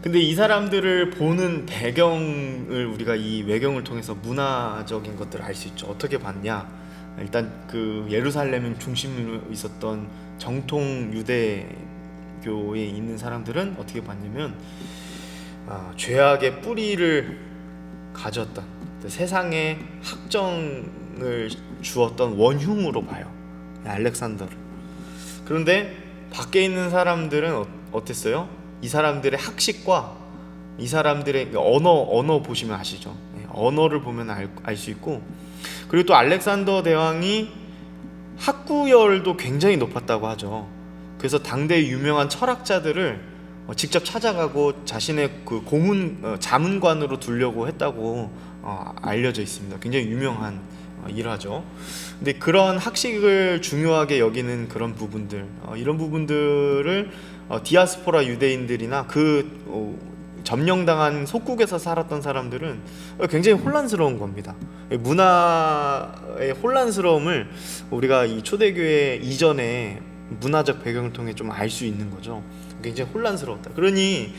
근데 이 사람들을 보는 배경을 우리가 이 외경을 통해서 문화적인 것들을 알 수 있죠. 어떻게 봤냐? 일단 그 예루살렘 중심으로 있었던 정통 유대교에 있는 사람들은 어떻게 봤냐면 죄악의 뿌리를 가졌던, 세상에 학정을 주었던 원흉으로 봐요, 알렉산더를. 그런데 밖에 있는 사람들은 어땠어요? 이 사람들의 학식과 이 사람들의 언어 보시면 아시죠? 언어를 보면 알 수 있고, 그리고 또 알렉산더 대왕이 학구열도 굉장히 높았다고 하죠. 그래서 당대의 유명한 철학자들을 직접 찾아가고 자신의 그 자문관으로 두려고 했다고 알려져 있습니다. 굉장히 유명한 일화죠. 근데 그런 학식을 중요하게 여기는 그런 부분들, 이런 부분들을 디아스포라 유대인들이나 점령당한 속국에서 살았던 사람들은 굉장히 혼란스러운 겁니다. 문화의 혼란스러움을 우리가 이 초대교회 이전의 문화적 배경을 통해 좀 알 수 있는 거죠. 굉장히 혼란스러웠다. 그러니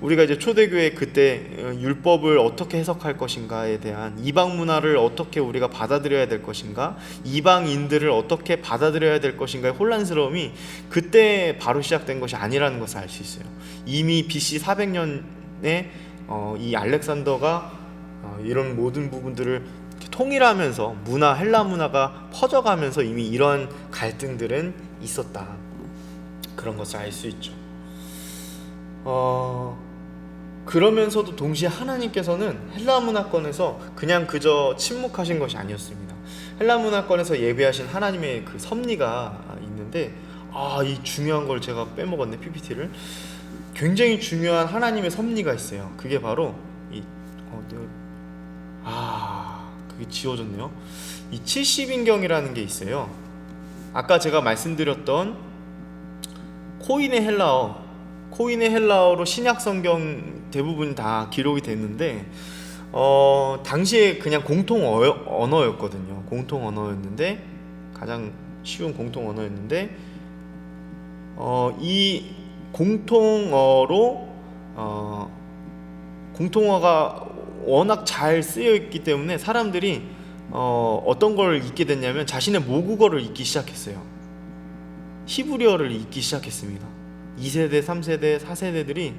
우리가 이제 초대교회 그때 율법을 어떻게 해석할 것인가에 대한, 이방 문화를 어떻게 우리가 받아들여야 될 것인가, 이방인들을 어떻게 받아들여야 될 것인가의 혼란스러움이 그때 바로 시작된 것이 아니라는 것을 알 수 있어요. 이미 BC 400년에 이 알렉산더가 이런 모든 부분들을 통일하면서 헬라 문화가 퍼져가면서 이미 이런 갈등들은 있었다. 그런 것을 알 수 있죠. 그러면서도 동시에 하나님께서는 헬라 문화권에서 그냥 그저 침묵하신 것이 아니었습니다. 헬라 문화권에서 예배하신 하나님의 그 섭리가 있는데, 이 중요한 걸 제가 빼먹었네, PPT를. 굉장히 중요한 하나님의 섭리가 있어요. 그게 바로 그게 지워졌네요. 이 70인경이라는 게 있어요. 아까 제가 말씀드렸던 코인의 헬라어로 신약 성경 대부분 다 기록이 됐는데 당시에 그냥 공통 언어였거든요. 공통 언어였는데, 가장 쉬운 공통 언어였는데 이 공통어가 워낙 잘 쓰여 있기 때문에 사람들이 어떤 걸 읽게 됐냐면 자신의 모국어를 읽기 시작했어요. 히브리어를 읽기 시작했습니다. 2세대, 3세대, 4세대들이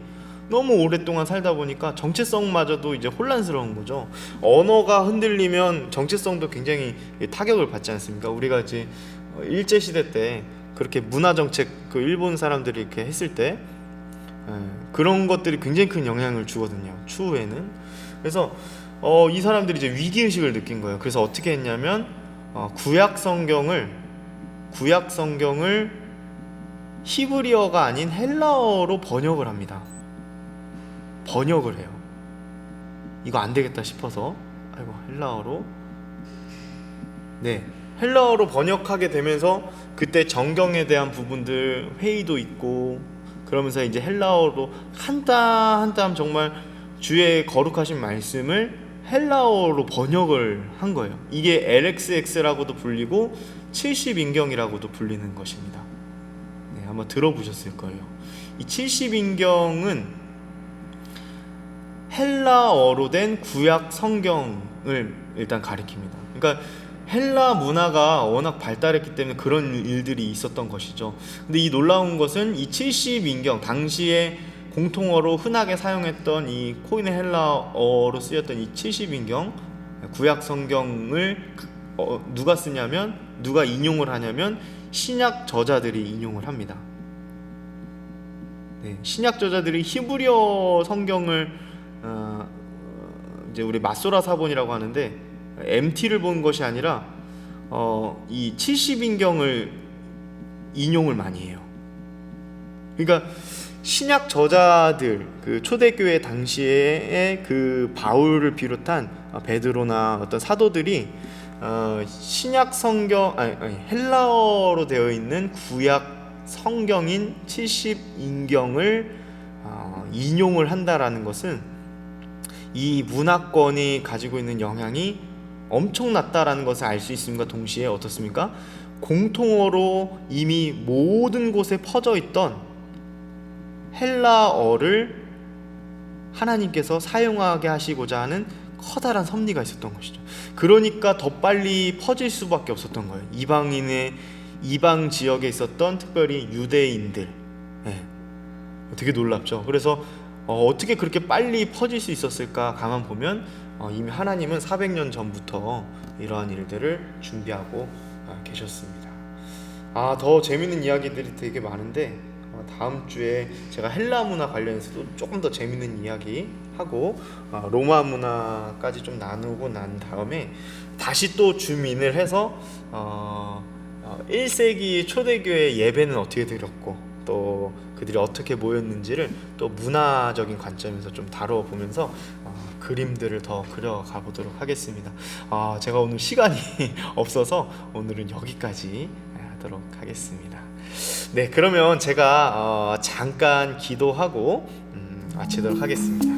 너무 오랫동안 살다 보니까 정체성마저도 이제 혼란스러운 거죠. 언어가 흔들리면 정체성도 굉장히 타격을 받지 않습니까? 우리가 이제 일제 시대 때 그렇게 문화 정책, 그 일본 사람들이 이렇게 했을 때 그런 것들이 굉장히 큰 영향을 주거든요, 추후에는. 그래서 이 사람들이 이제 위기의식을 느낀 거예요. 그래서 어떻게 했냐면 구약 성경을 히브리어가 아닌 헬라어로 번역을 합니다. 번역을 해요. 이거 안 되겠다 싶어서 헬라어로 번역하게 되면서 그때 정경에 대한 부분들 회의도 있고, 그러면서 이제 헬라어로 한 땀 한 땀 정말 주의 거룩하신 말씀을 헬라어로 번역을 한 거예요. 이게 LXX라고도 불리고 70인경이라고도 불리는 것입니다. 네, 아마 들어보셨을 거예요. 이 70인경은 헬라어로 된 구약 성경을 일단 가리킵니다. 그러니까 헬라 문화가 워낙 발달했기 때문에 그런 일들이 있었던 것이죠. 근데 이 놀라운 것은 이 70인경, 당시에 공통어로 흔하게 사용했던 이 코인의 헬라어로 쓰였던 이 70인경 구약 성경을 누가 인용을 하냐면 신약 저자들이 인용을 합니다. 네, 신약 저자들이 히브리어 성경을 이제 우리 마소라 사본이라고 하는데 MT를 본 것이 아니라 이 70인경을 인용을 많이 해요. 그러니까 신약 저자들, 그 초대교회 당시에 그 바울을 비롯한 베드로나 어떤 사도들이 신약 성경 헬라어로 되어 있는 구약 성경인 70인경을 인용을 한다라는 것은 이 문화권이 가지고 있는 영향이 엄청났다라는 것을 알 수 있음과 동시에 어떻습니까? 공통어로 이미 모든 곳에 퍼져 있던 헬라어를 하나님께서 사용하게 하시고자 하는 커다란 섭리가 있었던 것이죠. 그러니까 더 빨리 퍼질 수밖에 없었던 거예요. 이방 지역에 있었던 특별히 유대인들, 되게 놀랍죠. 그래서 어떻게 그렇게 빨리 퍼질 수 있었을까 가만 보면 이미 하나님은 400년 전부터 이러한 일들을 준비하고 계셨습니다. 더 재밌는 이야기들이 되게 많은데 다음 주에 제가 헬라 문화 관련해서도 조금 더 재밌는 이야기 하고 로마 문화까지 좀 나누고 난 다음에 다시 또 줌인을 해서 1세기 초대교회 예배는 어떻게 드렸고 또 그들이 어떻게 모였는지를 또 문화적인 관점에서 좀 다뤄보면서 그림들을 더 그려가 보도록 하겠습니다. 제가 오늘 시간이 없어서 오늘은 여기까지 하도록 하겠습니다. 네, 그러면 제가 잠깐 기도하고 마치도록 하겠습니다.